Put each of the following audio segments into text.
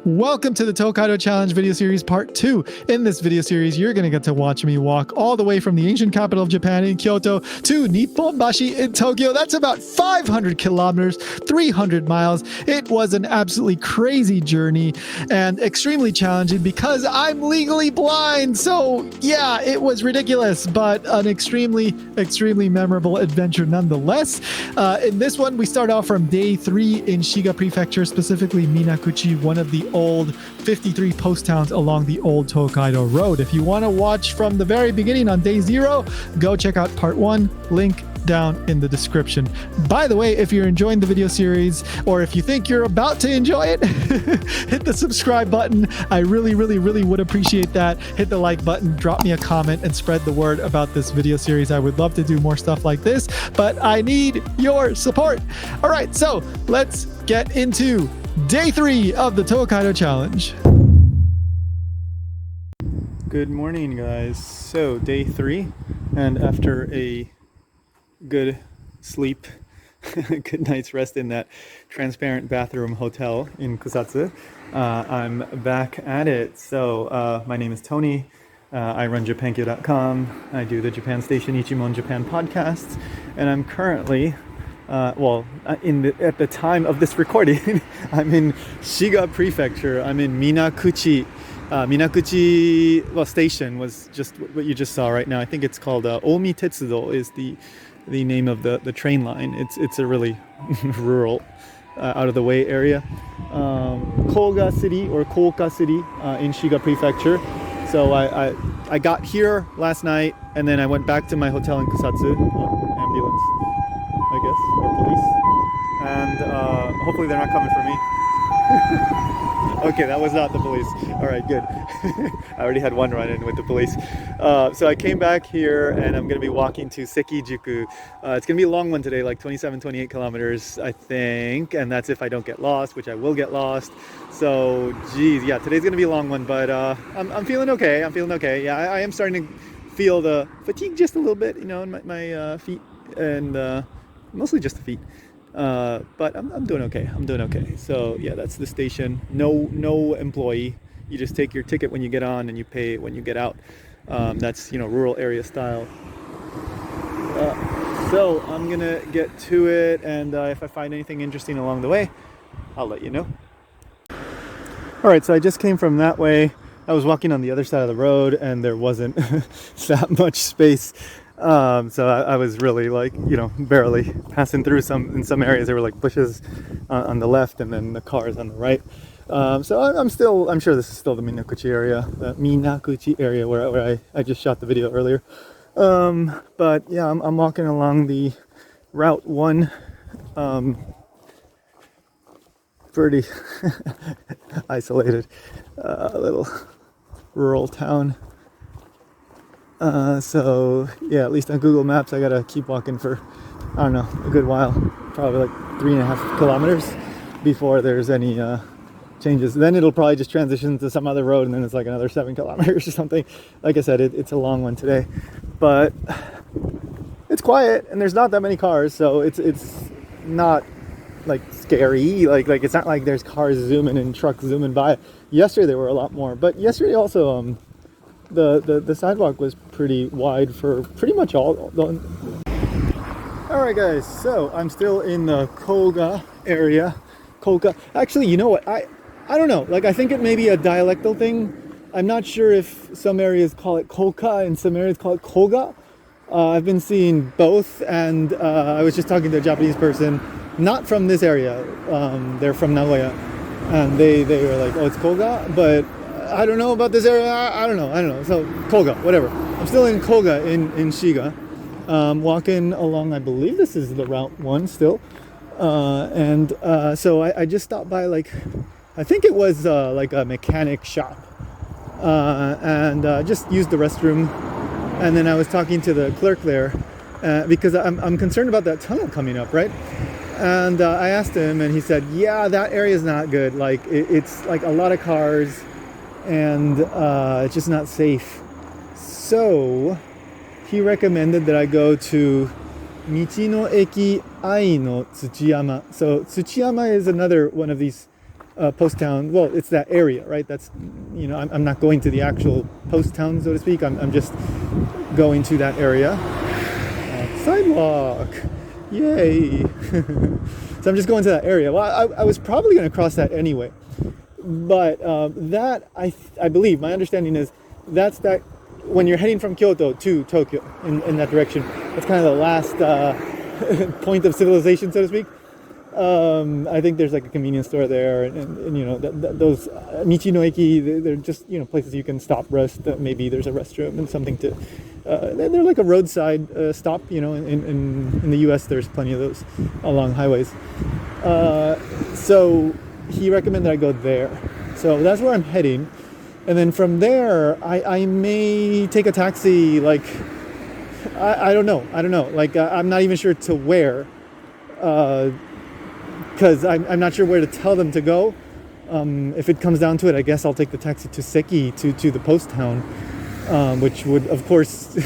Welcome to the Tokaido Challenge video series part 2. In this video series, you're going to get to watch me walk all the way from the ancient capital of Japan in Kyoto to Nipponbashi in Tokyo. That's about 500 kilometers, 300 miles. It was an absolutely crazy journey and extremely challenging because I'm legally blind. So yeah, it was ridiculous, but an extremely memorable adventure nonetheless. In this one, we start off from day 3 in Shiga Prefecture, specifically Minakuchi, one of the old 53 post towns along the old Tokaido road. If you want to watch from the very beginning on day 0, go check out part 1, link down in the description. By the way, if you're enjoying the video series, or if you think you're about to enjoy it, hit the subscribe button. I really would appreciate that. Hit the like button, drop me a comment, and spread the word about this video series. I would love to do more stuff like this, but I need your support. All right, so let's get into Day 3 of the Tokaido Challenge. Good morning, guys. So, day 3, and after a good sleep, good night's rest in that transparent bathroom hotel in Kusatsu, I'm back at it. So, my name is Tony. I run JapanKyo.com. I do the Japan Station Ichimon Japan podcasts, and I'm currently at the time of this recording, I'm in Shiga Prefecture. I'm in Minakuchi. Minakuchi station was just what you just saw right now. I think it's called Omi Tetsudo is the name of the train line. It's a really rural, out of the way area. Koga City or Koka City in Shiga Prefecture. So I got here last night and then I went back to my hotel in Kusatsu. Ambulance, I guess, or police, and hopefully they're not coming for me. Okay, that was not the police. All right, good. I already had one run-in with the police. So I came back here and I'm going to be walking to Seki-juku. It's going to be a long one today, like 28 kilometers, I think, and that's if I don't get lost, which I will get lost. So, geez, yeah, today's going to be a long one, but I'm feeling okay. Yeah, I am starting to feel the fatigue just a little bit, in my feet, and mostly just the feet. But I'm doing okay. So yeah, that's the station. No employee. You just take your ticket when you get on and you pay when you get out. That's rural area style. So I'm gonna get to it, and if I find anything interesting along the way, I'll let you know. All right, so I just came from that way. I was walking on the other side of the road, and there wasn't that much space. So I was really barely passing through in some areas. There were like bushes on the left and then the cars on the right. So I'm sure this is still the Minakuchi area where I just shot the video earlier. But yeah, I'm walking along the Route 1, pretty isolated, little rural town. So yeah, at least on Google Maps, I gotta keep walking for, I don't know, a good while, probably like 3.5 kilometers before there's any changes. Then it'll probably just transition to some other road, and then it's like another 7 kilometers or something. Like I said, it's a long one today, but it's quiet and there's not that many cars, so it's not like scary. Like it's not like there's cars zooming and trucks zooming by. Yesterday there were a lot more, but yesterday also the sidewalk was pretty wide for pretty much all. Alright guys, so I'm still in the Koga area. Actually, you know what? I don't know. Like, I think it may be a dialectal thing. I'm not sure if some areas call it Koka and some areas call it Koga. I've been seeing both, and I was just talking to a Japanese person, not from this area. They're from Nagoya, and they were like, "Oh, it's Koga," but I don't know about this area. I don't know. So Koga, whatever. I'm still in Koga in Shiga, walking along. I believe this is the Route 1 still, so I just stopped by, I think it was like a mechanic shop, and just used the restroom. And then I was talking to the clerk there because I'm concerned about that tunnel coming up, right? And I asked him, and he said, "Yeah, that area is not good. Like it's like a lot of cars." And it's just not safe. So he recommended that I go to Michi no Eki Ai no Tsuchiyama. So Tsuchiyama is another one of these post town. Well, it's that area, right? That's, you know, I'm not going to the actual post town, so to speak. I'm just going to that area. Sidewalk, yay! So I'm just going to that area. Well, I was probably going to cross that anyway, but that I believe, my understanding is that's that when you're heading from Kyoto to Tokyo in that direction. That's kind of the last point of civilization, so to speak. I think there's like a convenience store there, and you know, those Michi no Eki, they're just, you know, places you can stop, rest. Maybe there's a restroom and something to. They're like a roadside stop. You know, in the U.S. there's plenty of those along highways. So he recommended I go there. So that's where I'm heading, and then from there I may take a taxi. Like I don't know. Like I'm not even sure to where. Because I'm not sure where to tell them to go. If it comes down to it, I guess I'll take the taxi to Seki, to the post town, which would, of course,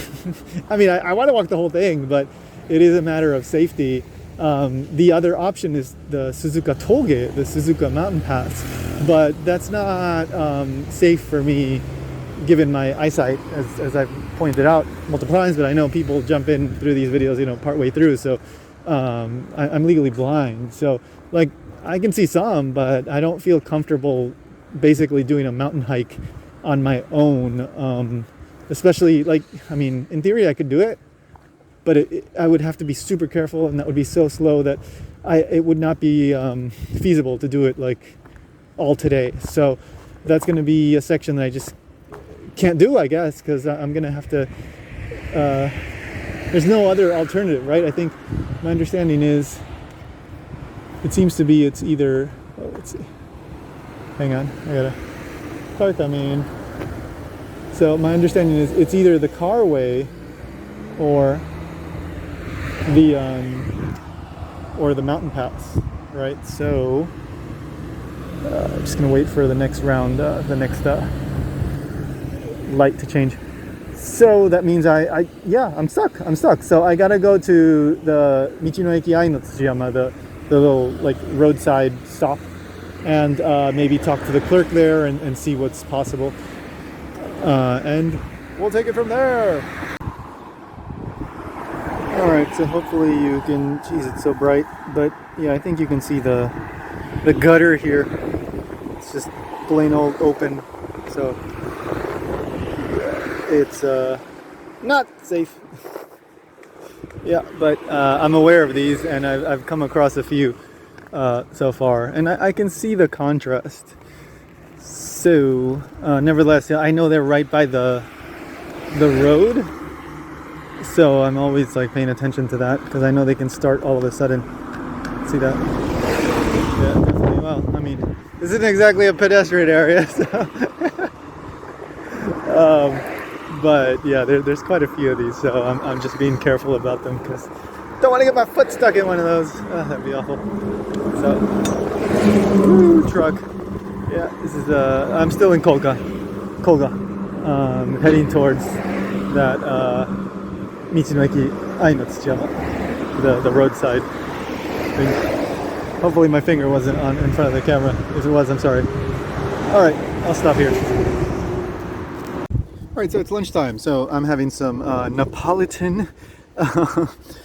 I mean, I want to walk the whole thing, but it is a matter of safety. The other option is the Suzuka Toge, the Suzuka mountain pass, but that's not safe for me, given my eyesight, as I've pointed out multiple times, but I know people jump in through these videos, you know, partway through, so I'm legally blind, so like I can see some, but I don't feel comfortable basically doing a mountain hike on my own, especially like, I mean, in theory I could do it, but I would have to be super careful, and that would be so slow that it would not be feasible to do it like all today. So that's going to be a section that I just can't do, I guess, because I'm going to have to there's no other alternative, right? I think my understanding is, it seems to be, it's either, oh, let's see, hang on, I got a car coming. So my understanding is it's either the carway or the mountain pass, right? So I'm just gonna wait for the next round, the next light to change. So that means I'm stuck. So I gotta go to the Michi no Eki Ai no Tsujiyama, the little like roadside stop, and maybe talk to the clerk there and see what's possible. And we'll take it from there. Alright, so hopefully you can, geez, it's so bright, but yeah, I think you can see the gutter here. It's just plain old open, so it's not safe. Yeah, but I'm aware of these, and I've come across a few so far, and I can see the contrast. So nevertheless, I know they're right by the road, so I'm always like paying attention to that, because I know they can start all of a sudden. See that? Yeah, definitely. Well, I mean, this isn't exactly a pedestrian area, so but yeah, there's quite a few of these, so I'm just being careful about them, because don't want to get my foot stuck in one of those. That'd be awful. So, woo, truck. Yeah, this is I'm still in Koga, heading towards that Michi no Eki Ai no Tsujiyama, the roadside thing. Hopefully my finger wasn't in front of the camera. If it was, I'm sorry. All right, I'll stop here. Alright, so it's lunchtime, so I'm having some Neapolitan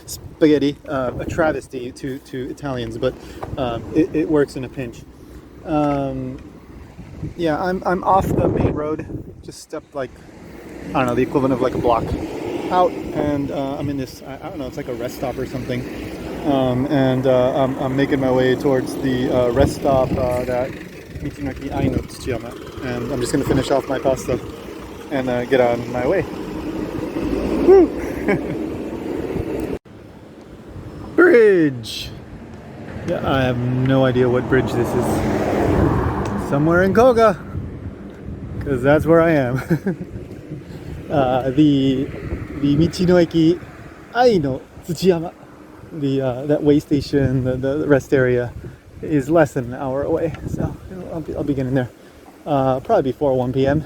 spaghetti, a travesty to Italians, but it works in a pinch. Yeah, I'm off the main road, just stepped like, I don't know, the equivalent of like a block out, and I'm in this, I don't know, it's like a rest stop or something, and I'm making my way towards the rest stop, that Michi no Eki Ai no Tsujiyama, and I'm just going to finish off my pasta and get on my way. Woo! Bridge! Yeah, I have no idea what bridge this is. Somewhere in Koga, because that's where I am. The Michi no Eki Ai no Tsujiyama, that way station, the rest area, is less than an hour away, so I'll be getting there probably before 1 p.m.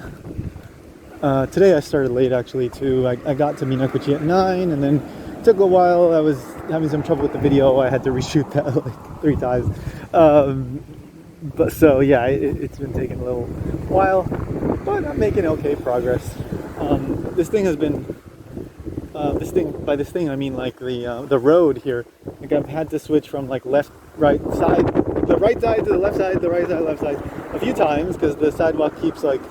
Today I started late, actually, too. I got to Minakuchi at 9, and then it took a while. I was having some trouble with the video. I had to reshoot that like 3 times. But so yeah, it's been taking a little while, but I'm making okay progress. This thing has been this thing, by this thing I mean like the road here. Like I've had to switch from like left right side, the right side to the left side, the right side left side a few times because the sidewalk keeps like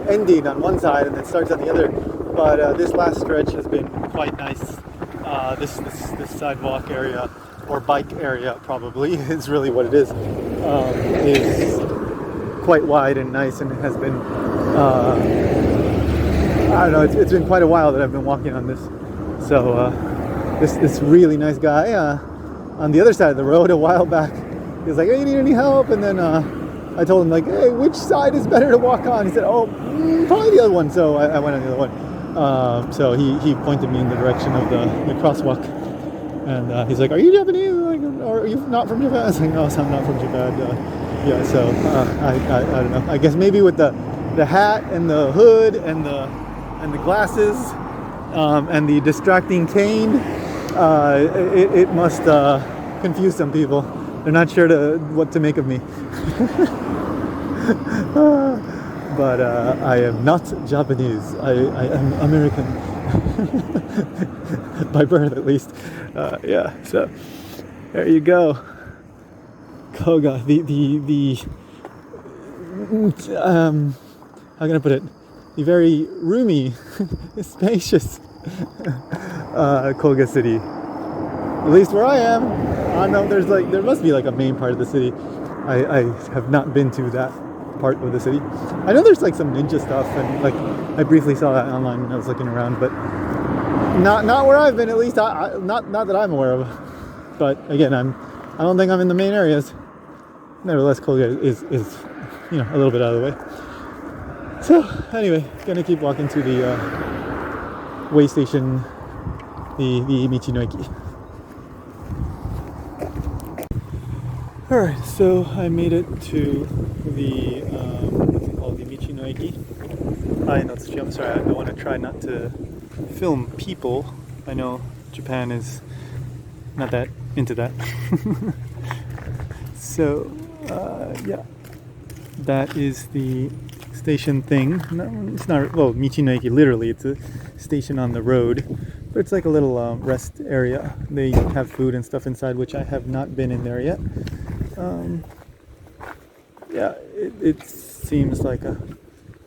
ending on one side and then starts on the other. But this last stretch has been quite nice. This sidewalk area, or bike area probably is really what it is quite wide and nice, and it has been I don't know, it's been quite a while that I've been walking on this. So this really nice guy on the other side of the road a while back, he was like, hey, you need any help? And then I told him like, hey, which side is better to walk on? He said, oh, probably the other one. So I went on the other one. So he pointed me in the direction of the crosswalk, and he's like, are you Japanese? Like, or are you not from Japan? I was like, no, I'm not from Japan. Yeah, so I don't know. I guess maybe with the hat and the hood and the glasses and the distracting cane, it must confuse some people. They're not sure what to make of me. But I am not Japanese. I am American. By birth, at least. Yeah, so there you go. Koga, how can I put it? The very roomy, spacious Koga city. At least where I am. I know there must be like a main part of the city. I have not been to that part of the city. I know there's like some ninja stuff, and like I briefly saw that online when I was looking around, but not where I've been, at least. Not that I'm aware of. But again, I don't think I'm in the main areas. Nevertheless, Koga is a little bit out of the way. So anyway, gonna keep walking to the way station, the Michi-no-eki. Alright, so I made it to the what's it called, the Michi-no-eki. I'm sorry, I want to try not to film people. I know Japan is not that into that. So yeah, that is the station thing. No, it's not, well, Michi-no-eki, literally it's a station on the road, but it's like a little rest area. They have food and stuff inside, which I have not been in there yet. Yeah, it seems like a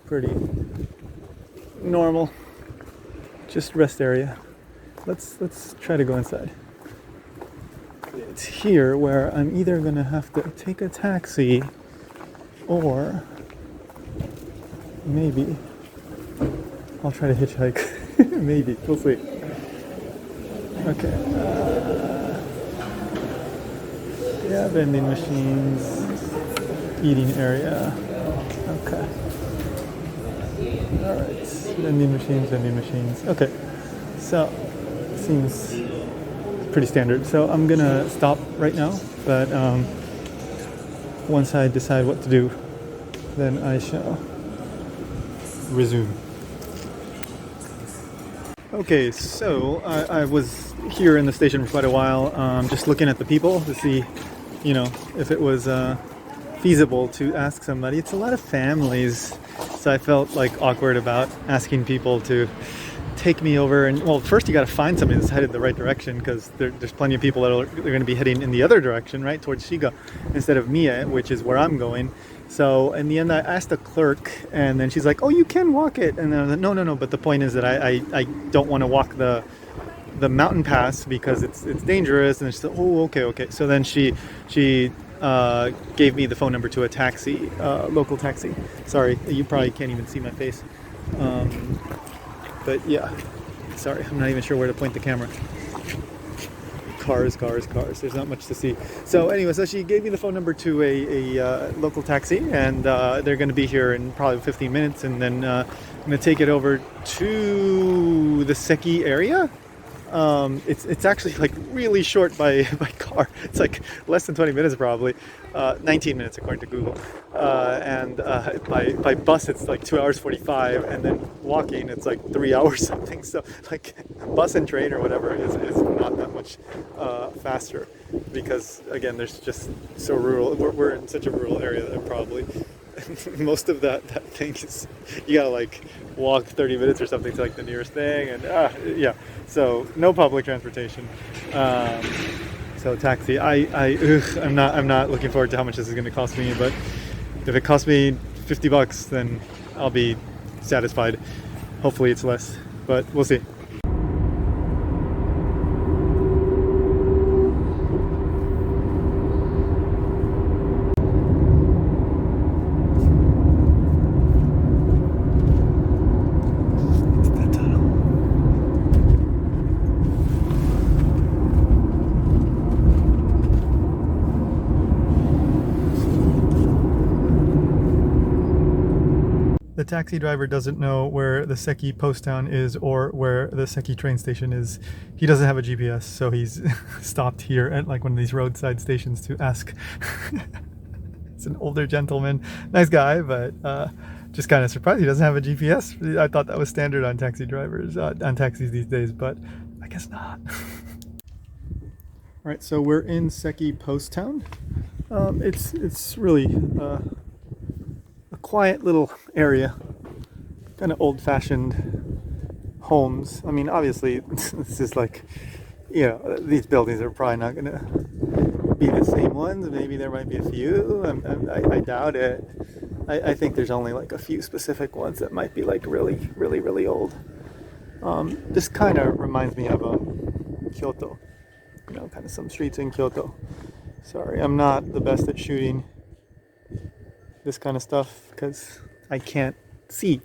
pretty normal just rest area. Let's try to go inside. It's here where I'm either gonna have to take a taxi, or maybe I'll try to hitchhike. Maybe, we'll see. Okay. Yeah, vending machines, eating area. Okay. Alright, vending machines. Okay, so seems pretty standard. So I'm gonna stop right now, but once I decide what to do, then I shall resume. Okay, so I was here in the station for quite a while, just looking at the people to see, if it was feasible to ask somebody. It's a lot of families, so I felt like awkward about asking people to take me over. And well, first you got to find somebody that's headed the right direction, because there's plenty of people that are going to be heading in the other direction, right, towards Shiga, instead of Mie, which is where I'm going. So in the end, I asked a clerk, and then she's like, "Oh, you can walk it." And then I was like, "No. But the point is that I don't want to walk the mountain pass because it's dangerous." And she's like, "Oh, okay." So then she gave me the phone number to a taxi, local taxi. Sorry, you probably can't even see my face. But yeah, sorry, I'm not even sure where to point the camera. Cars. There's not much to see. So anyway, so she gave me the phone number to a local taxi, and they're going to be here in probably 15 minutes, and then I'm going to take it over to the Seki area. It's actually like really short by car. It's like less than 20 minutes probably, 19 minutes according to Google, and by bus it's like 2 hours 45, and then walking it's like 3 hours something. So like bus and train or whatever is not that much faster, because again there's just so rural. We're in such a rural area that probably most of that thing is you gotta like walk 30 minutes or something to like the nearest thing, and yeah, so no public transportation. So taxi, I'm not looking forward to how much this is going to cost me, but if it costs me $50 then I'll be satisfied. Hopefully it's less, but we'll see. The taxi driver doesn't know where the Seki post town is or where the Seki train station is. He doesn't have a GPS, so he's stopped here at like one of these roadside stations to ask. It's an older gentleman, nice guy, but just kind of surprised he doesn't have a GPS. I thought that was standard on taxi drivers, on taxis these days, but I guess not. All right, so we're in Seki post town. It's really a quiet little area, kind of old-fashioned homes. I mean, obviously this is like, you know, these buildings are probably not gonna be the same ones. Maybe there might be a few. I doubt it. I think there's only like a few specific ones that might be like really old. This kind of reminds me of Kyoto, you know, kind of some streets in Kyoto. Sorry, I'm not the best at shooting this kind of stuff because I can't see.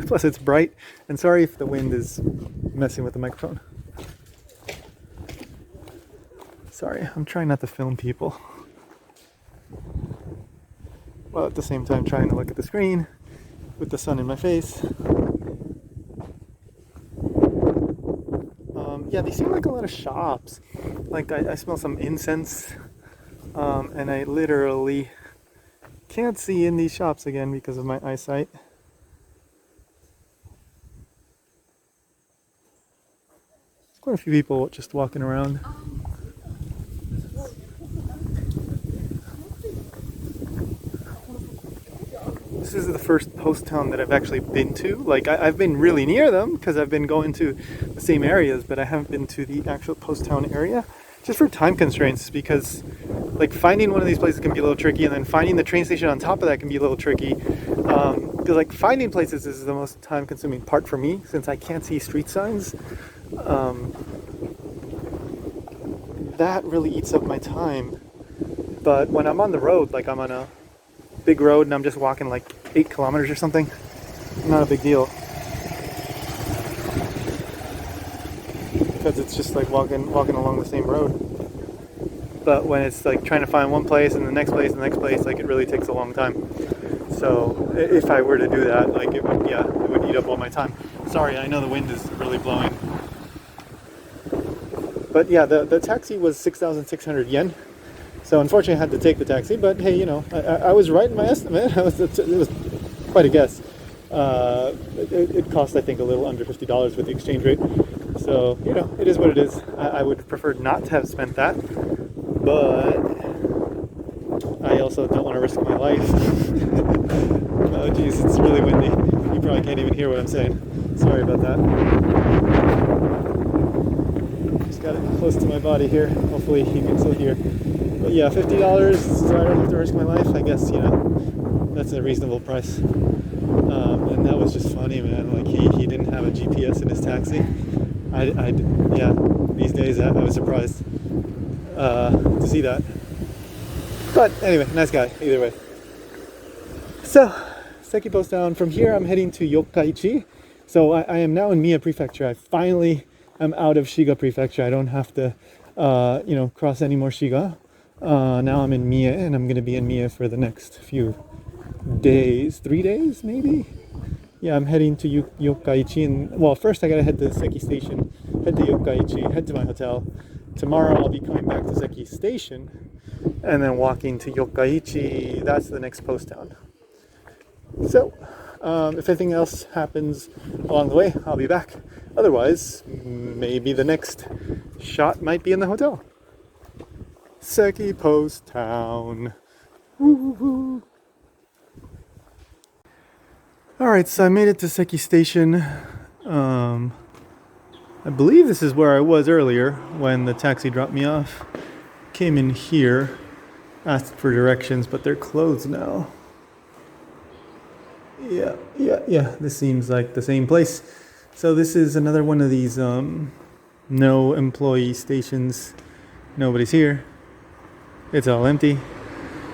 Plus it's bright, and sorry if the wind is messing with the microphone. Sorry, I'm trying not to film people, while at the same time trying to look at the screen with the sun in my face. Yeah, they seem like a lot of shops. Like I smell some incense, and I literally can't see in these shops again because of my eyesight. Quite a few people just walking around. This is the first post town that I've actually been to. Like I've been really near them because I've been going to the same areas, but I haven't been to the actual post town area just for time constraints, because like finding one of these places can be a little tricky, and then finding the train station on top of that can be a little tricky. Because like finding places is the most time consuming part for me, since I can't see street signs. That really eats up my time. But when I'm on the road, like I'm on a big road and I'm just walking like 8 kilometers or something, not a big deal. Because it's just like walking along the same road. But when it's like trying to find one place and the next place and the next place, like it really takes a long time. So if I were to do that, like it would eat up all my time. Sorry, I know the wind is really blowing. But yeah, the taxi was 6,600 yen. So unfortunately I had to take the taxi, but hey, you know, I was right in my estimate. It was quite a guess. It cost, I think, a little under $50 with the exchange rate. So, you know, it is what it is. I would prefer not to have spent that, but I also don't want to risk my life. Oh geez, it's really windy. You probably can't even hear what I'm saying. Sorry about that. Just got it close to my body here. Hopefully you can still hear. But yeah, $50, so I don't have to risk my life. I guess, you know, that's a reasonable price. And that was just funny, man. Like he didn't have a GPS in his taxi. Yeah, these days I was surprised to see that. But anyway, nice guy, either way. So, Seki post down. From here I'm heading to Yokkaichi. So I am now in Mie Prefecture. I finally am out of Shiga Prefecture. I don't have to, you know, cross any more Shiga. Now I'm in Mie, and I'm going to be in Mie for the next few days. 3 days, maybe? Yeah, I'm heading to Yokkaichi, and well, first I gotta head to the Seki station head to Yokkaichi, head to my hotel. Tomorrow I'll be coming back to Seki Station and then walking to Yokkaichi. That's the next post town. So, if anything else happens along the way, I'll be back. Otherwise, maybe the next shot might be in the hotel. Seki Post Town. Woo-hoo-hoo. Alright, so I made it to Seki Station. I believe this is where I was earlier when the taxi dropped me off. Came in here, asked for directions, but they're closed now. Yeah. This seems like the same place. So this is another one of these no employee stations. Nobody's here. It's all empty.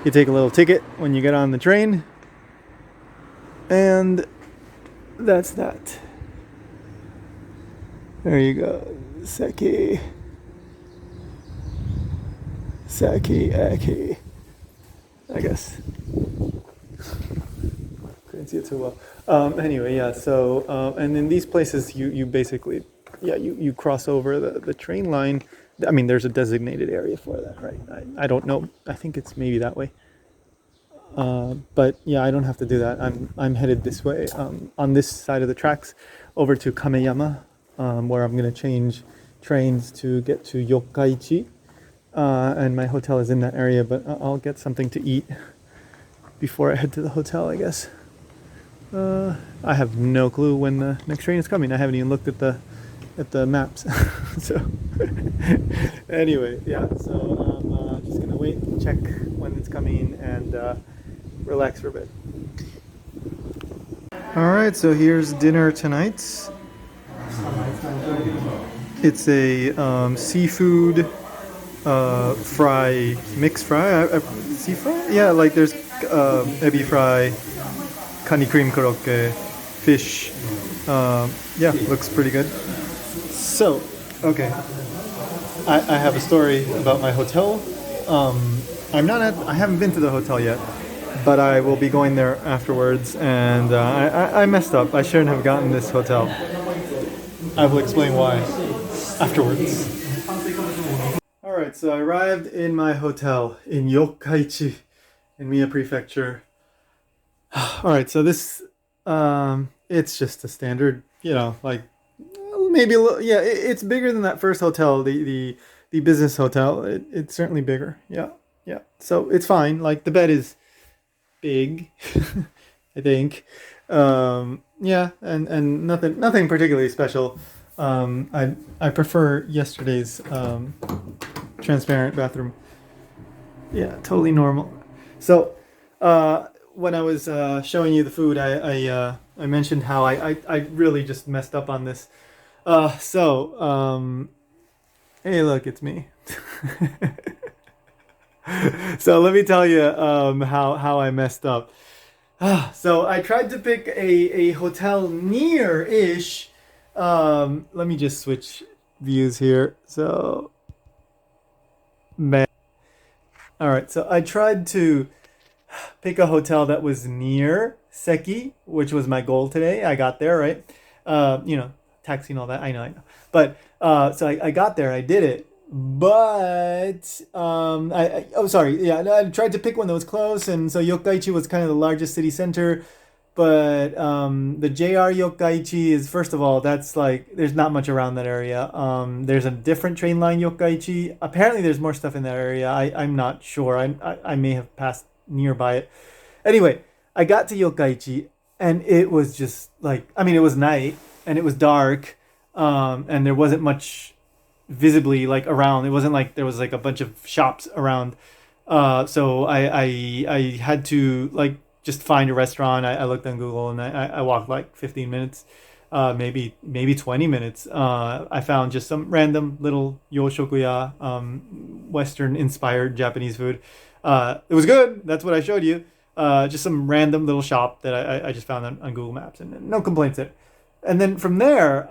You take a little ticket when you get on the train. And that's that. There you go. Seki. Seki-aki. I guess. Couldn't see it too well. Anyway, yeah, so, and in these places, you basically, you cross over the train line. I mean, there's a designated area for that, right? I don't know. I think it's maybe that way. But yeah, I don't have to do that. I'm headed this way, on this side of the tracks, over to Kameyama, where I'm gonna change trains to get to Yokkaichi, and my hotel is in that area. But I'll get something to eat before I head to the hotel, I guess. I have no clue when the next train is coming. I haven't even looked at the maps. So anyway, yeah. So I'm just gonna wait, check when it's coming, and relax for a bit. All right, so here's dinner tonight. It's a seafood fry, mixed fry, sea fry? Yeah, like there's ebi fry, kani cream korokke, fish. Yeah, looks pretty good. So, okay, I have a story about my hotel. I haven't been to the hotel yet, but I will be going there afterwards, and I messed up. I shouldn't have gotten this hotel. I will explain why afterwards. Alright, so I arrived in my hotel in Yokkaichi in Mie Prefecture. Alright, so this, it's just a standard, like, maybe a little, yeah, it's bigger than that first hotel, the business hotel. It's certainly bigger, yeah. So it's fine, like the bed is big, I think. Yeah, and nothing particularly special. I prefer yesterday's transparent bathroom. Yeah, totally normal. So when I was showing you the food, I mentioned how I really just messed up on this. Hey, look, it's me. So let me tell you how I messed up. So I tried to pick a hotel near-ish. Let me just switch views here. So, man. All right, so I tried to pick a hotel that was near Seki, which was my goal today. I got there, right? Taxi and all that. I know. But so I got there. I did it. But I tried to pick one that was close, and so Yokkaichi was kind of the largest city center. But the JR Yokkaichi is, first of all, that's like, there's not much around that area. There's a different train line, Yokkaichi. Apparently there's more stuff in that area. I'm not sure. I may have passed nearby it. Anyway, I got to Yokkaichi, and it was just like, it was night, and it was dark, and there wasn't much visibly like around. It wasn't like there was like a bunch of shops around. So I had to like just find a restaurant. I looked on Google, and I walked like 15 minutes, maybe 20 minutes. I found just some random little yoshokuya, Western inspired Japanese food. It was good. That's what I showed you. Just some random little shop that I just found on Google Maps, and no complaints there. And then from there,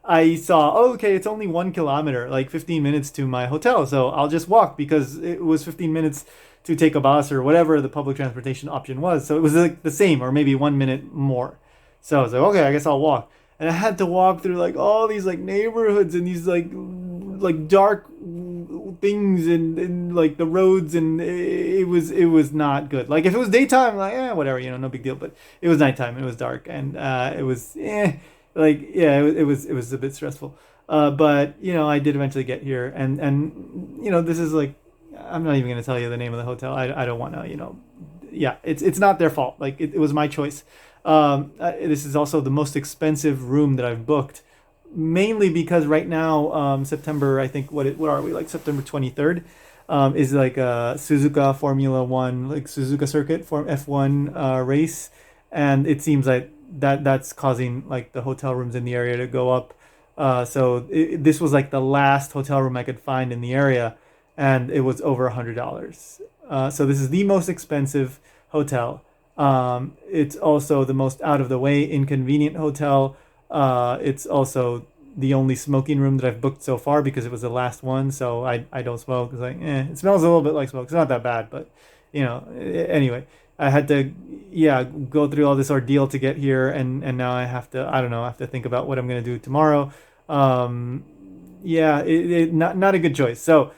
I saw, okay, it's only 1 kilometer, like 15 minutes to my hotel. So I'll just walk, because it was 15 minutes to take a bus or whatever the public transportation option was. So it was like the same, or maybe 1 minute more. So I was like, okay, I guess I'll walk. and I had to walk through like all these like neighborhoods and these like dark things and like the roads, and it was not good. Like if it was daytime, like whatever, no big deal. But it was nighttime and it was dark, and it was like yeah, it was a bit stressful. But I did eventually get here, and this is like, I'm not even gonna tell you the name of the hotel. I don't want to, yeah, it's not their fault. Like it was my choice. This is also the most expensive room that I've booked, mainly because right now, September, I think, what are we, like September 23rd, is like a Suzuka Formula One, like Suzuka circuit for F1 race, and it seems like that's causing like the hotel rooms in the area to go up. So this was like the last hotel room I could find in the area, and it was over $100. So this is the most expensive hotel. It's also the most out of the way inconvenient hotel. It's also the only smoking room that I've booked so far because it was the last one. So I don't smoke. It's like, it smells a little bit like smoke. It's not that bad, but anyway, I had to, yeah, go through all this ordeal to get here, and now I have to, I don't know, I have to think about what I'm gonna do tomorrow. Yeah, not a good choice. So,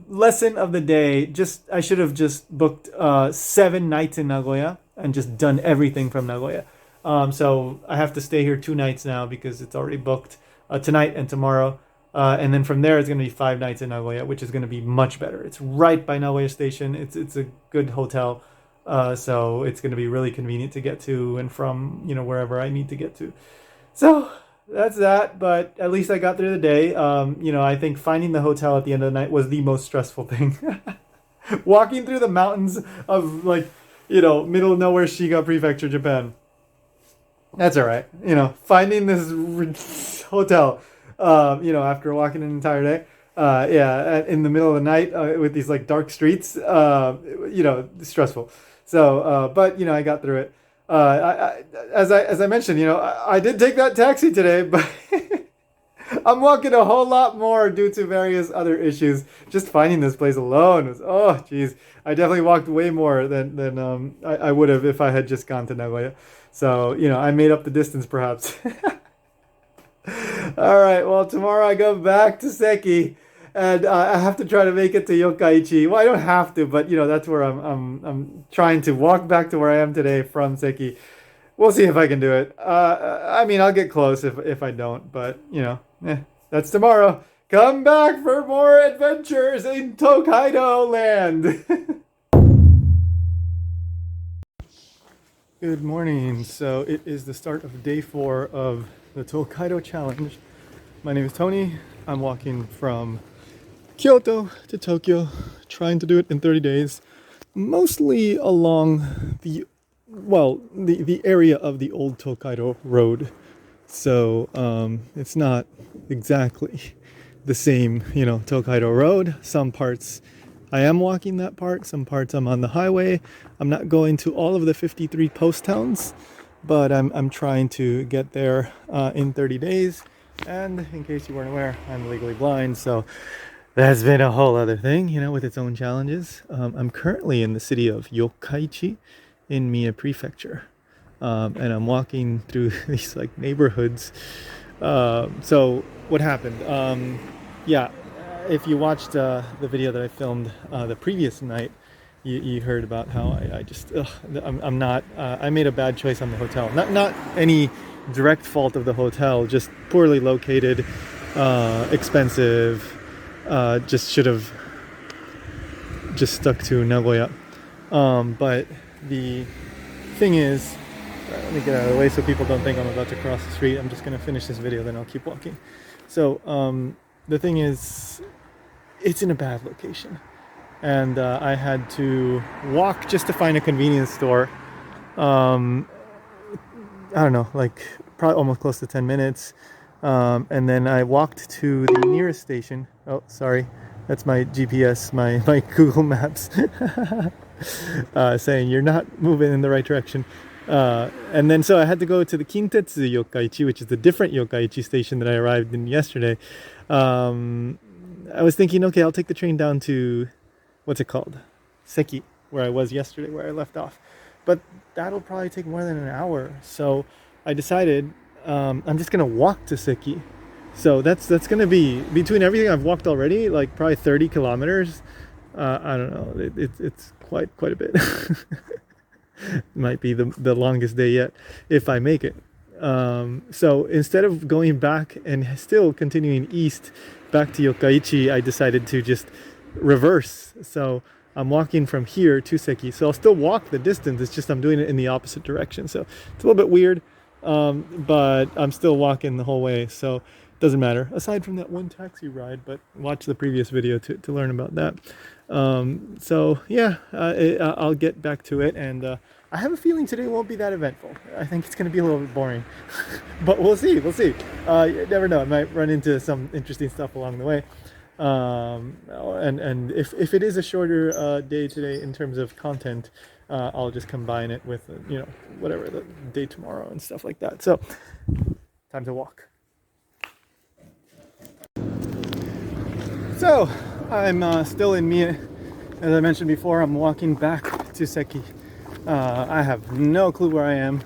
lesson of the day: I should have just booked 7 nights in Nagoya and just done everything from Nagoya. So I have to stay here 2 nights now because it's already booked, tonight and tomorrow. And then from there, it's going to be 5 nights in Nagoya, which is going to be much better. It's right by Nagoya Station. It's a good hotel, so it's going to be really convenient to get to and from wherever I need to get to. So that's that. But at least I got through the day. I think finding the hotel at the end of the night was the most stressful thing. Walking through the mountains of like middle of nowhere Shiga Prefecture, Japan. That's all right. Finding this hotel, after walking an entire day, yeah, in the middle of the night, with these like dark streets, stressful. So, but I got through it. As I mentioned, I did take that taxi today, but I'm walking a whole lot more due to various other issues. Just finding this place alone was, oh, geez. I definitely walked way more than I would have if I had just gone to Nagoya. So, I made up the distance perhaps. All right, well, tomorrow I go back to Seki, and I have to try to make it to Yokkaichi. Well, I don't have to, but that's where I'm trying to walk back to where I am today from Seki. We'll see if I can do it. I mean, I'll get close if I don't, but that's tomorrow. Come back for more adventures in Tokaido land. Good morning. So it is the start of day 4 of the Tokaido challenge. My name is Tony. I'm walking from Kyoto to Tokyo, trying to do it in 30 days, mostly along the area of the old Tokaido road. So it's not exactly the same, Tokaido road. Some parts I am walking that part, some parts I'm on the highway. I'm not going to all of the 53 post towns, but I'm trying to get there in 30 days. And in case you weren't aware, I'm legally blind, so that's been a whole other thing, with its own challenges. I'm currently in the city of Yokkaichi in Mie Prefecture, and I'm walking through these like neighborhoods. So what happened? Yeah, if you watched the video that I filmed the previous night, you heard about how I just I'm not I made a bad choice on the hotel. Not any direct fault of the hotel, just poorly located, expensive. Just should have just stuck to Nagoya. But the thing is, let me get out of the way so people don't think I'm about to cross the street. I'm just gonna finish this video, then I'll keep walking. So the thing is, it's in a bad location, and I had to walk just to find a convenience store. I don't know, like probably almost close to 10 minutes. And then I walked to the nearest station. Oh, sorry. That's my GPS, my Google Maps saying you're not moving in the right direction. And then so I had to go to the Kintetsu Yokkaichi, which is the different Yokkaichi station that I arrived in yesterday. I was thinking, okay, I'll take the train down to, what's it called? Seki, where I was yesterday, where I left off. But that'll probably take more than an hour. So I decided, I'm just gonna walk to Seki. So that's gonna be, between everything I've walked already, like probably 30 kilometers. I don't know. It's quite a bit. Might be the longest day yet if I make it. So instead of going back and still continuing east back to Yokkaichi, I decided to just reverse. So I'm walking from here to Seki. So I'll still walk the distance. It's just I'm doing it in the opposite direction. So it's a little bit weird, but I'm still walking the whole way. So it doesn't matter. Aside from that one taxi ride, but watch the previous video to learn about that. So yeah, I'll get back to it, and I have a feeling today won't be that eventful. I think it's going to be a little bit boring, but we'll see. You never know. I might run into some interesting stuff along the way. And if it is a shorter day today in terms of content, I'll just combine it with whatever the day tomorrow and stuff like that. So time to walk. So I'm still in Mie. As I mentioned before, I'm walking back to Seki. I have no clue where I am.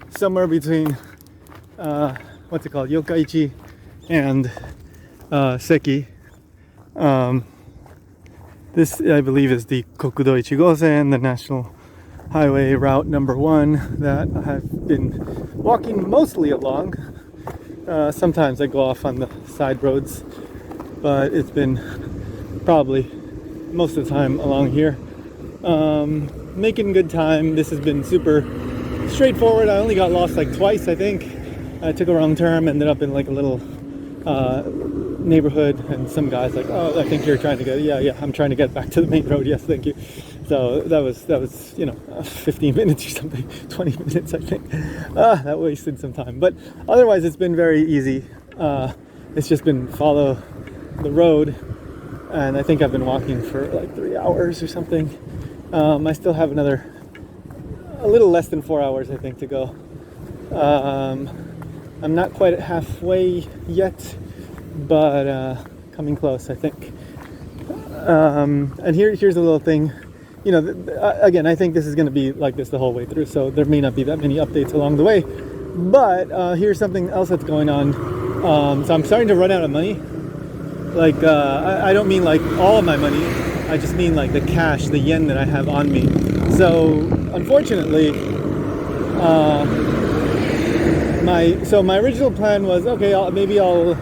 Somewhere between what's it called, Yokkaichi and Seki. This, I believe, is the Kokudo Ichigosen, the national highway route number 1 that I've been walking mostly along. Sometimes I go off on the side roads, but it's been probably most of the time along here. Making good time. This has been super straightforward. I only got lost like twice, I think. I took a wrong turn, ended up in like a little neighborhood, and some guy's like, "Oh, I think you're trying to get..." Yeah, I'm trying to get back to the main road. Yes, thank you. So that was 15 minutes or something, 20 minutes, I think. That wasted some time, but otherwise it's been very easy. It's just been follow the road, and I think I've been walking for like 3 hours or something. I still have a little less than 4 hours, I think, to go. I'm not quite at halfway yet, but coming close, I think. And here's a little thing. Again, I think this is going to be like this the whole way through, so there may not be that many updates along the way. But here's something else that's going on. So I'm starting to run out of money. Like, I don't mean like all of my money. I just mean like the cash, the yen that I have on me. So unfortunately, my original plan was, okay, maybe I'll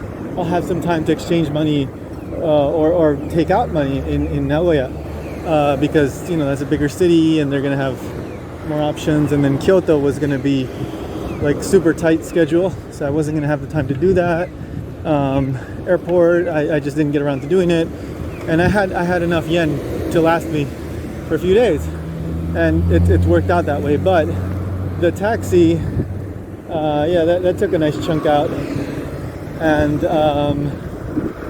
have some time to exchange money or take out money in Nagoya, because that's a bigger city and they're gonna have more options. And then Kyoto was gonna be like super tight schedule, so I wasn't gonna have the time to do that. Airport, I just didn't get around to doing it, and I had enough yen to last me for a few days, and it worked out that way. But the taxi, that took a nice chunk out, and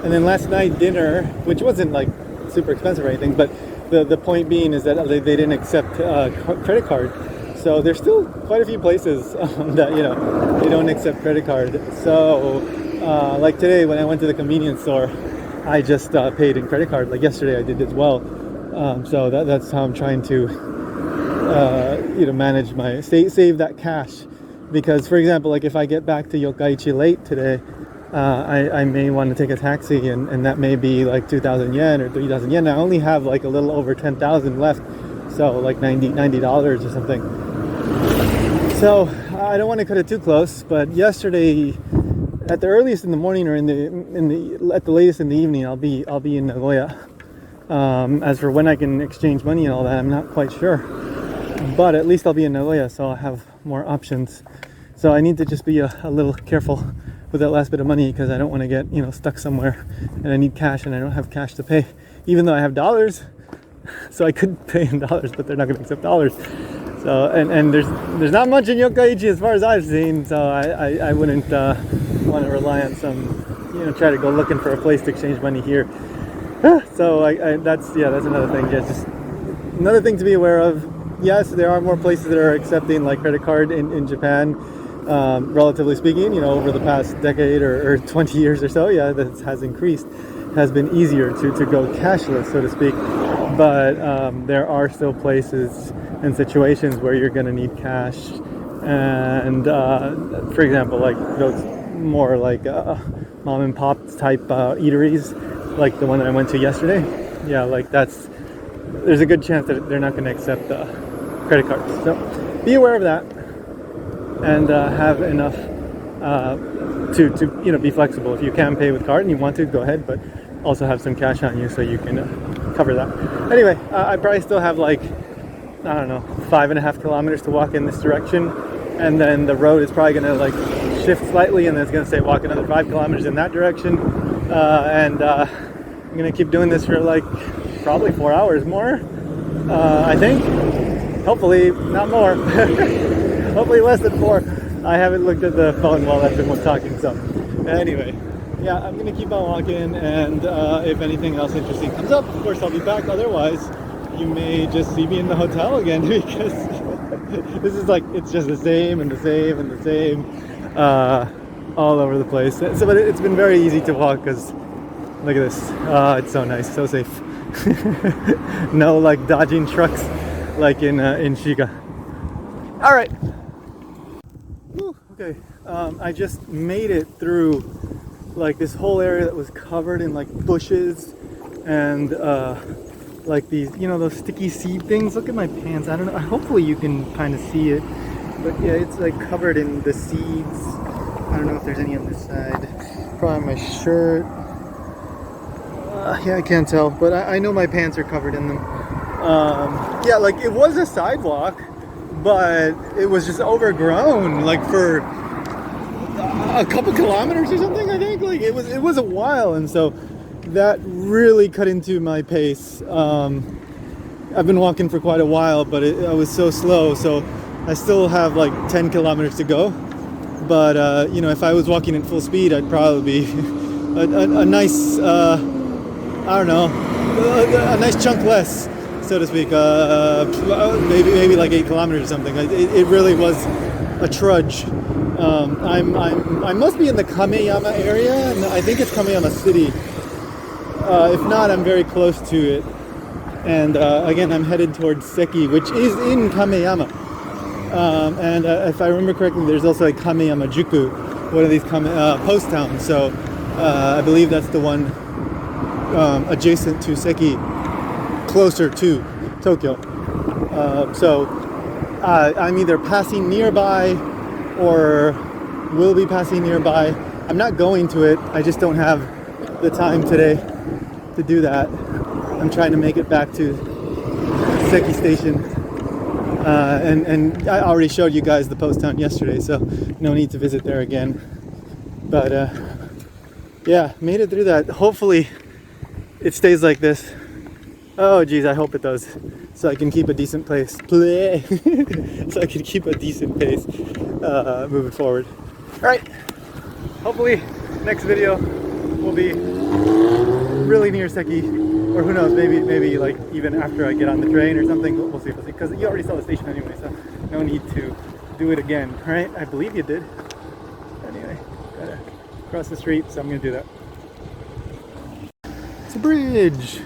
then last night dinner, which wasn't like super expensive or anything, but the point being is that they didn't accept credit card. So there's still quite a few places that they don't accept credit card. So like today when I went to the convenience store, I just paid in credit card. Like yesterday I did as well. So that's how I'm trying to manage my save that cash. Because, for example, like if I get back to Yokkaichi late today, I may want to take a taxi, and that may be like 2,000 yen or 3,000 yen. I only have like a little over 10,000 left, so like $90 or something. So I don't want to cut it too close. But yesterday, at the earliest in the morning or at the latest in the evening, I'll be in Nagoya. As for when I can exchange money and all that, I'm not quite sure. But at least I'll be in Nagoya, so I'll have more options. So I need to just be a little careful with that last bit of money, because I don't want to get stuck somewhere and I need cash and I don't have cash to pay, even though I have dollars. So I could pay in dollars, but they're not going to accept dollars. So and there's not much in Yokkaichi as far as I've seen. So I wouldn't want to rely on some try to go looking for a place to exchange money here. So that's another thing. Yeah, just another thing to be aware of. Yes, there are more places that are accepting like credit card in Japan, relatively speaking. Over the past decade or 20 years or so, that has increased. It has been easier to go cashless, so to speak. But there are still places and situations where you're going to need cash, And for example, like those more like mom and pop type eateries, like the one that I went to yesterday. Yeah, like there's a good chance that they're not going to accept credit cards. So be aware of that, and have enough to be flexible. If you can pay with card and you want to, go ahead, but also have some cash on you so you can cover that. Anyway, I probably still have like, I don't know, 5.5 kilometers to walk in this direction, and then the road is probably going to like shift slightly, and then it's going to say walk another 5 kilometers in that direction, and I'm going to keep doing this for like probably 4 hours more, I think. Hopefully not more. Hopefully less than 4. I haven't looked at the phone while I've been talking, so anyway, yeah, I'm gonna keep on walking, and if anything else interesting comes up, of course I'll be back. Otherwise, you may just see me in the hotel again, because this is like, it's just the same and the same and the same all over the place. So, but it's been very easy to walk, because look at this. It's so nice, so safe. No like dodging trucks like in Shiga. All right. Whew, okay, I just made it through like this whole area that was covered in like bushes and like these, those sticky seed things. Look at my pants. I don't know. Hopefully you can kind of see it, but yeah, it's like covered in the seeds. I don't know if there's any on this side. Probably my shirt. Yeah, I can't tell, but I know my pants are covered in them. Yeah, like it was a sidewalk, but it was just overgrown, like for a couple kilometers or something, I think. Like it was a while, and so that really cut into my pace. I've been walking for quite a while, but I was so slow, so I still have like 10 kilometers to go. But if I was walking at full speed, I'd probably be a nice, I don't know, a nice chunk less, so to speak. Maybe like 8 kilometers or something. It really was a trudge. I must be in the Kameyama area, and I think it's Kameyama City. If not, I'm very close to it. And again, I'm headed towards Seki, which is in Kameyama. And if I remember correctly, there's also a Kameyama-juku, one of these post towns. So I believe that's the one adjacent to Seki, closer to Tokyo. So I'm either passing nearby or will be passing nearby. I'm not going to it. I just don't have the time today to do that. I'm trying to make it back to Seki Station. And I already showed you guys the post town yesterday, so no need to visit there again. But yeah, made it through that. Hopefully it stays like this. Oh geez, I hope it does, so I can keep a decent pace. So I can keep a decent pace moving forward. All right. Hopefully next video will be really near Seki, or who knows, maybe like even after I get on the train or something. We'll see. Because you already saw the station anyway, so no need to do it again, right? I believe you did. Anyway, gotta cross the street, so I'm gonna do that. It's a bridge.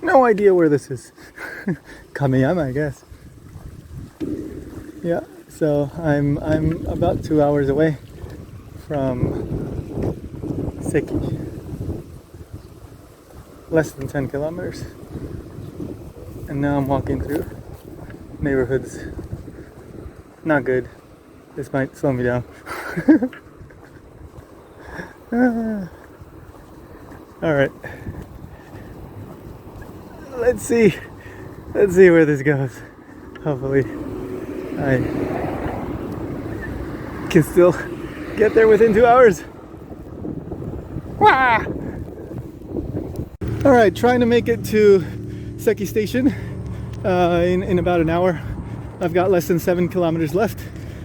No idea where this is. Kameyama, I guess. Yeah, so I'm about 2 hours away from Seki. Less than 10 kilometers. And now I'm walking through neighborhoods. Not good. This might slow me down. Alright. Let's see where this goes. Hopefully I can still get there within 2 hours. Wah! All right, trying to make it to Seki Station in about an hour. I've got less than 7 kilometers left,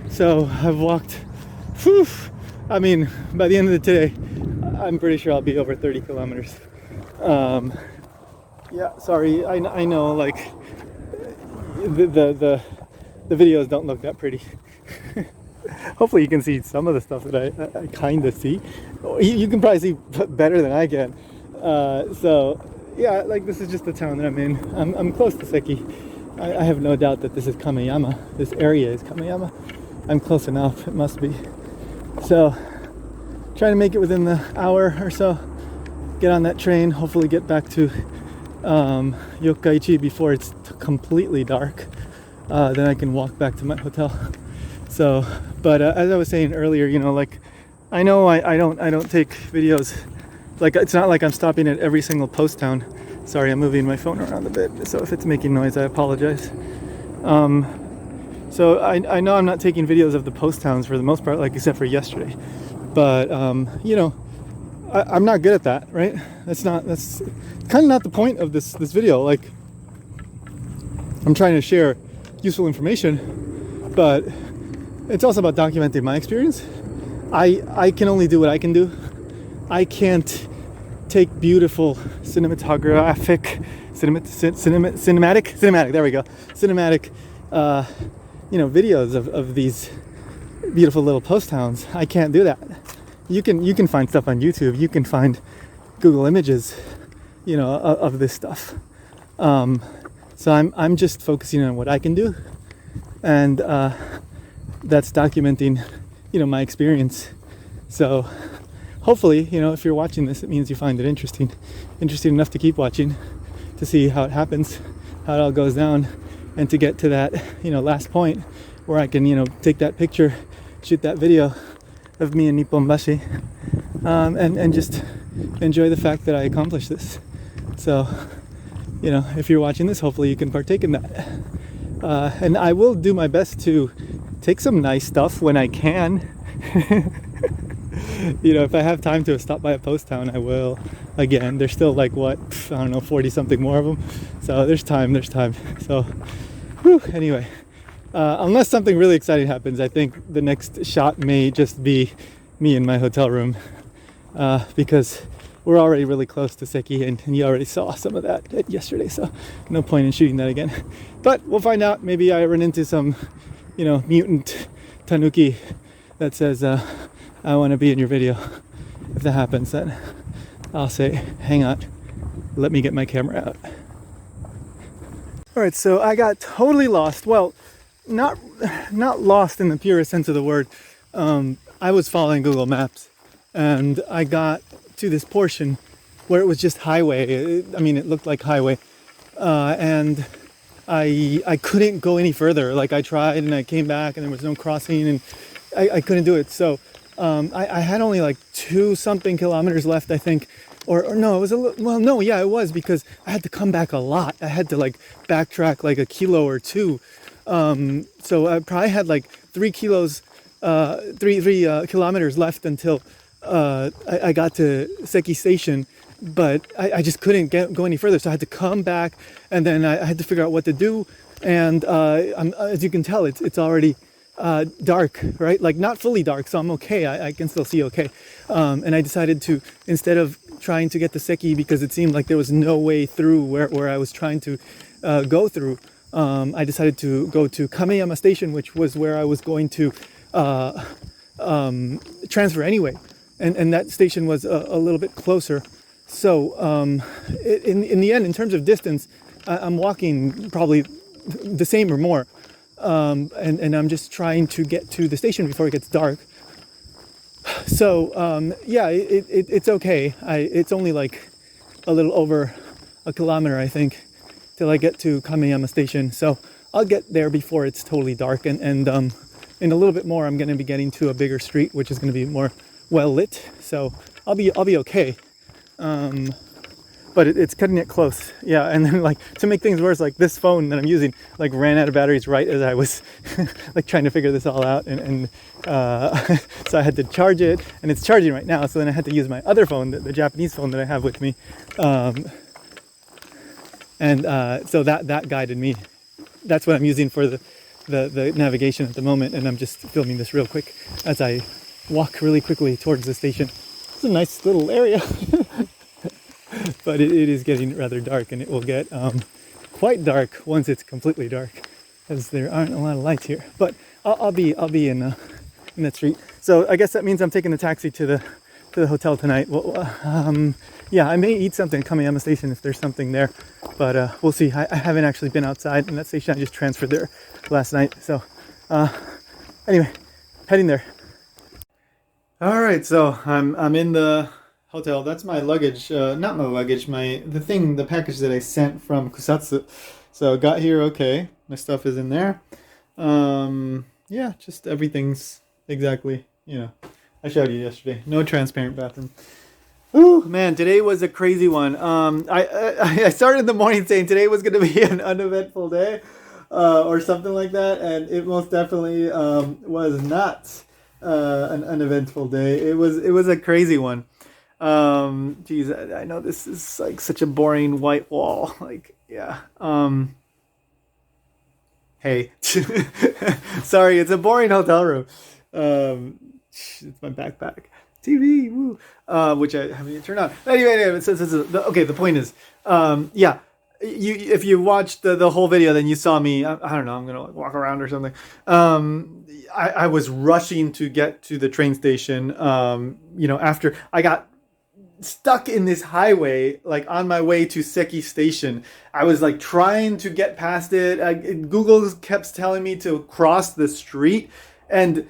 so I've walked. Whew, I mean, by the end of the day, I'm pretty sure I'll be over 30 kilometers. Yeah, sorry, I know, like, the videos don't look that pretty. Hopefully you can see some of the stuff that I kind of see. You can probably see better than I can. So yeah, like this is just the town that I'm in. I'm close to Seki. I have no doubt that this is Kameyama. This area is Kameyama. I'm close enough, it must be. So trying to make it within the hour or so. Get on that train, hopefully get back to Yokkaichi before it's completely dark. Then I can walk back to my hotel. So, but as I was saying earlier, you know, like I know I don't take videos. Like it's not like I'm stopping at every single post town. Sorry, I'm moving my phone around a bit, so if it's making noise, I apologize. So I know I'm not taking videos of the post towns for the most part, like except for yesterday. But you know, I'm not good at that, right? That's kind of not the point of this video. Like, I'm trying to share useful information, but it's also about documenting my experience. I can only do what I can do. I can't take beautiful cinematic, there we go, cinematic, you know, videos of these beautiful little post towns. I can't do that. You can find stuff on YouTube. You can find Google Images, you know, of this stuff. So I'm just focusing on what I can do, and that's documenting, you know, my experience. So hopefully, you know, if you're watching this, it means you find it interesting enough to keep watching, to see how it happens, how it all goes down, and to get to that, you know, last point where I can, you know, take that picture, shoot that video of me in Nipponbashi, and just enjoy the fact that I accomplished this. So, you know, if you're watching this, hopefully you can partake in that. And I will do my best to take some nice stuff when I can. You know, if I have time to stop by a post town, I will. Again, there's still like, what, I don't know, 40 something more of them. So there's time. So, whew, anyway. Unless something really exciting happens, I think the next shot may just be me in my hotel room, because we're already really close to Seki, and you already saw some of that yesterday, so no point in shooting that again. But we'll find out. Maybe I run into some, you know, mutant tanuki that says, I want to be in your video. If that happens, then I'll say, hang on, let me get my camera out. All right, so I got totally lost. Well, not lost in the purest sense of the word. I was following Google Maps, and I got to this portion where it was just highway. I mean, it looked like highway, and I couldn't go any further. Like, I tried and I came back and there was no crossing, and I couldn't do it. So I had only like 2 something kilometers left, I think. Or no, it was a little, well, no, yeah, it was, because I had to come back a lot. I had to like backtrack like a kilo or 2. So I probably had like 3 kilometers left until I got to Seki Station, but I just couldn't go any further. So I had to come back, and then I had to figure out what to do. And as you can tell, it's already dark, right? Like, not fully dark, so I'm okay. I can still see okay. And I decided to, instead of trying to get to Seki, because it seemed like there was no way through where I was trying to go through, I decided to go to Kameyama Station, which was where I was going to transfer anyway. And that station was a little bit closer. So in the end, in terms of distance, I'm walking probably the same or more. And I'm just trying to get to the station before it gets dark. So yeah, it's okay. It's only like a little over a kilometer, I think, till I get to Kameyama Station. So I'll get there before it's totally dark. And in a little bit more, I'm going to be getting to a bigger street, which is going to be more well lit. So I'll be okay. But it's cutting it close. Yeah, and then, like, to make things worse, like, this phone that I'm using, like, ran out of batteries right as I was like trying to figure this all out, and so I had to charge it, and it's charging right now. So then I had to use my other phone, the Japanese phone that I have with me, so that guided me. That's what I'm using for the navigation at the moment, and I'm just filming this real quick as I walk really quickly towards the station. It's a nice little area. But it is getting rather dark, and it will get quite dark once it's completely dark. because there aren't a lot of lights here. But I'll be in that street. So I guess that means I'm taking the taxi to the hotel tonight. Well, yeah, I may eat something at Kameyama Station if there's something there, but we'll see. I haven't actually been outside in that station. I just transferred there last night. So anyway, heading there. All right, so I'm in the hotel. That's my luggage, not my luggage, the package that I sent from Kusatsu. So got here okay. My stuff is in there. Yeah, just everything's exactly, I showed you yesterday. No transparent bathroom. Ooh, man, today was a crazy one. I started the morning saying today was going to be an uneventful day, or something like that, and it most definitely was not an uneventful day. It was a crazy one. Geez, I know this is like such a boring white wall. Like, yeah. Hey, sorry, it's a boring hotel room. It's my backpack. TV, woo. Which I haven't even turned on. Anyway, okay. The point is, yeah. If you watched the whole video, then you saw me. I don't know. I'm gonna like walk around or something. I was rushing to get to the train station. After I got stuck in this highway, like on my way to Seki Station. I was like trying to get past it. Google kept telling me to cross the street, and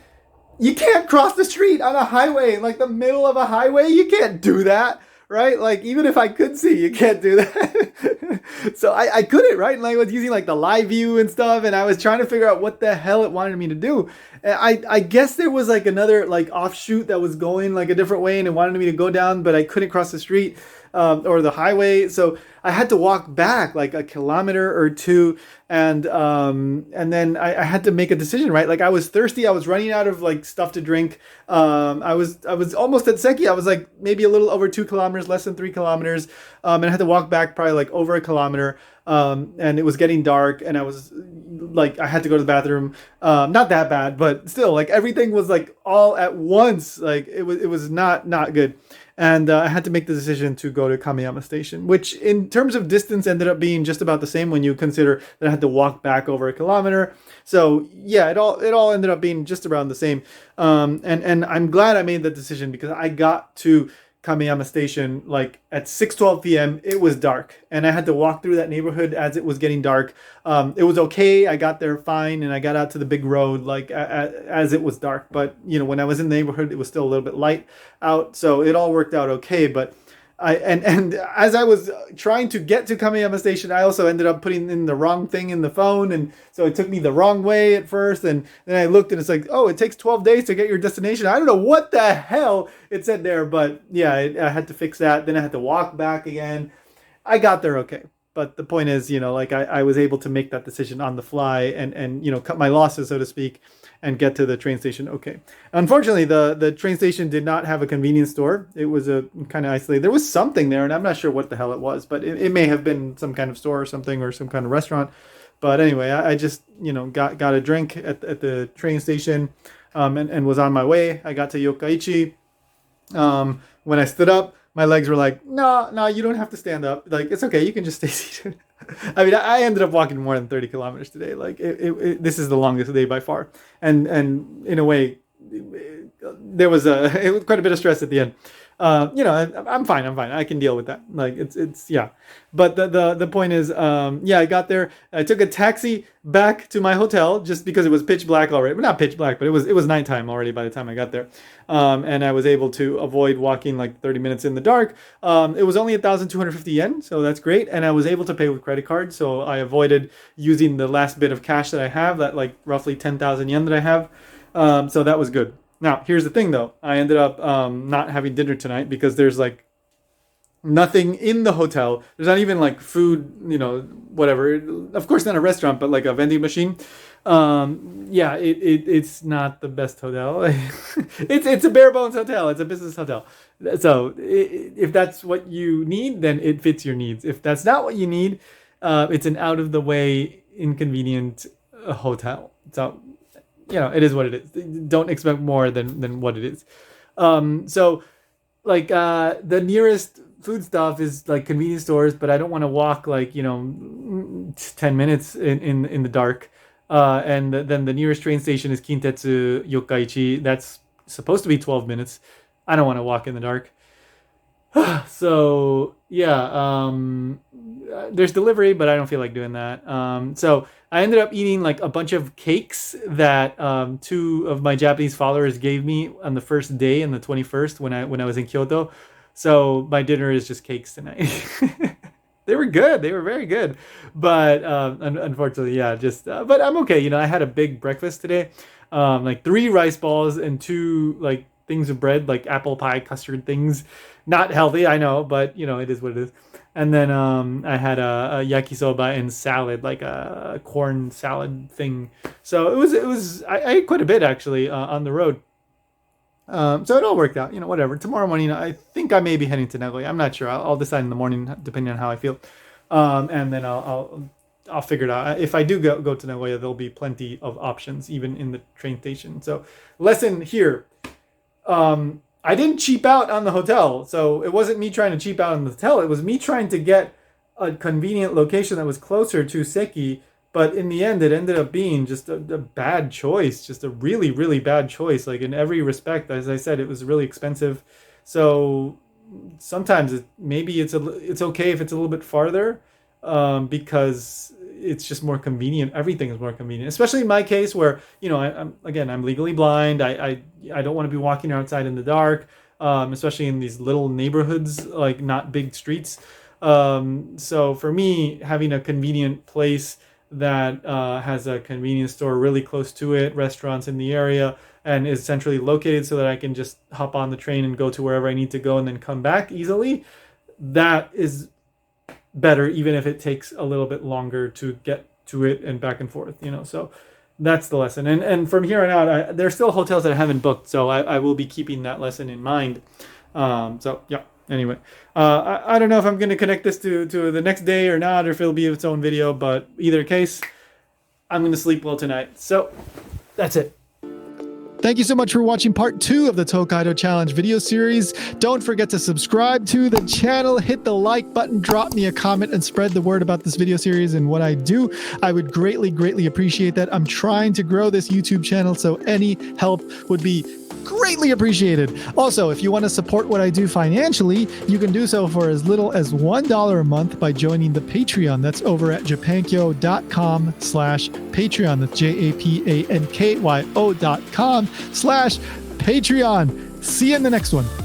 you can't cross the street on a highway, in like the middle of a highway. You can't do that, right? Like, even if I could see, you can't do that. So I couldn't, right? And I was using like the live view and stuff, and I was trying to figure out what the hell it wanted me to do. And I guess there was like another like offshoot that was going like a different way, and it wanted me to go down, but I couldn't cross the street. Or the highway, so I had to walk back like a kilometer or two, and then I had to make a decision, right? Like, I was thirsty, I was running out of like stuff to drink. I was almost at Seki. I was like maybe a little over 2 kilometers, less than 3 kilometers, and I had to walk back probably like over a kilometer. And it was getting dark, and I was like, I had to go to the bathroom. Not that bad, but still, like, everything was like all at once. Like, it was not good. And I had to make the decision to go to Kameyama Station, which in terms of distance ended up being just about the same when you consider that I had to walk back over a kilometer. So yeah, it all ended up being just around the same. And I'm glad I made that decision, because I got to Kameyama Station like at 6:12 p.m. It was dark, and I had to walk through that neighborhood as it was getting dark. It was okay. I got there fine, and I got out to the big road like as it was dark. But when I was in the neighborhood, it was still a little bit light out, so it all worked out okay. But and as I was trying to get to Kameyama Station, I also ended up putting in the wrong thing in the phone, and so it took me the wrong way at first, and then I looked and it's like, oh, it takes 12 days to get your destination. I don't know what the hell it said there, but yeah, I had to fix that. Then I had to walk back again. I got there okay. But the point is, like I was able to make that decision on the fly, and cut my losses, so to speak, and get to the train station okay. Unfortunately, the train station did not have a convenience store. It was a kind of isolated. There was something there, and I'm not sure what the hell it was, but it may have been some kind of store or something, or some kind of restaurant. But anyway, I just got a drink at the train station, and was on my way. I got to Yokkaichi. When I stood up, my legs were like, no, you don't have to stand up. Like, it's okay, you can just stay seated. I mean, I ended up walking more than 30 kilometers today. Like, this is the longest day by far. And in a way, there was quite a bit of stress at the end. I'm fine. I can deal with that. Like, it's yeah. But the point is, yeah, I got there. I took a taxi back to my hotel just because it was pitch black already. Well, not pitch black, but it was nighttime already by the time I got there. And I was able to avoid walking like 30 minutes in the dark. It was only 1,250 yen, so that's great. And I was able to pay with credit card, so I avoided using the last bit of cash that I have, that like roughly 10,000 yen that I have. So that was good. Now, here's the thing, though. I ended up not having dinner tonight because there's like nothing in the hotel. There's not even like food, whatever. Of course, not a restaurant, but like a vending machine. Yeah, it's not the best hotel. It's a bare bones hotel. It's a business hotel. So if that's what you need, then it fits your needs. If that's not what you need, it's an out of the way, inconvenient hotel. So it is what it is. Don't expect more than what it is. So like the nearest food stuff is like convenience stores, but I don't want to walk like 10 minutes in the dark. Then the nearest train station is Kintetsu Yokkaichi. That's supposed to be 12 minutes. I don't want to walk in the dark. So yeah, there's delivery, but I don't feel like doing that. So I ended up eating like a bunch of cakes that two of my Japanese followers gave me on the first day, on the 21st, when I was in Kyoto. So my dinner is just cakes tonight. They were good. They were very good, but unfortunately, yeah, just. But I'm okay. You know, I had a big breakfast today, like 3 rice balls and 2 like things of bread, like apple pie custard things. Not healthy, I know, but you know, it is what it is. And then I had a yakisoba and salad, like a corn salad thing. So it was I ate quite a bit actually on the road. So it all worked out, you know, whatever. Tomorrow morning, I think I may be heading to Nagoya. I'm not sure. I'll decide in the morning, depending on how I feel. And then I'll figure it out. If I do go to Nagoya, there'll be plenty of options, even in the train station. So lesson here. I didn't cheap out on the hotel. So it wasn't me trying to cheap out on the hotel. It was me trying to get a convenient location that was closer to Seki. But in the end, it ended up being just a bad choice, just a really, really bad choice. Like in every respect, as I said, it was really expensive. So sometimes maybe it's okay if it's a little bit farther, because it's just more convenient. Everything is more convenient, especially in my case where, you know, I'm legally blind. I don't want to be walking outside in the dark, especially in these little neighborhoods, like not big streets. So for me, having a convenient place that has a convenience store really close to it, restaurants in the area, and is centrally located so that I can just hop on the train and go to wherever I need to go and then come back easily. That is better, even if it takes a little bit longer to get to it and back and forth, you know. So that's the lesson. And from here on out, there's still hotels that I haven't booked, so I will be keeping that lesson in mind. So yeah. Anyway, I don't know if I'm going to connect this to the next day or not, or if it'll be its own video, but either case, I'm going to sleep well tonight. So that's it. Thank you so much for watching part 2 of the Tokaido Challenge video series. Don't forget to subscribe to the channel, hit the like button, drop me a comment, and spread the word about this video series and what I do. I would greatly, greatly appreciate that. I'm trying to grow this YouTube channel, so any help would be greatly appreciated. Also, if you want to support what I do financially, you can do so for as little as $1 a month by joining the Patreon. That's over at japankyo.com/Patreon. That's JAPANKYO.com/Patreon. See you in the next one.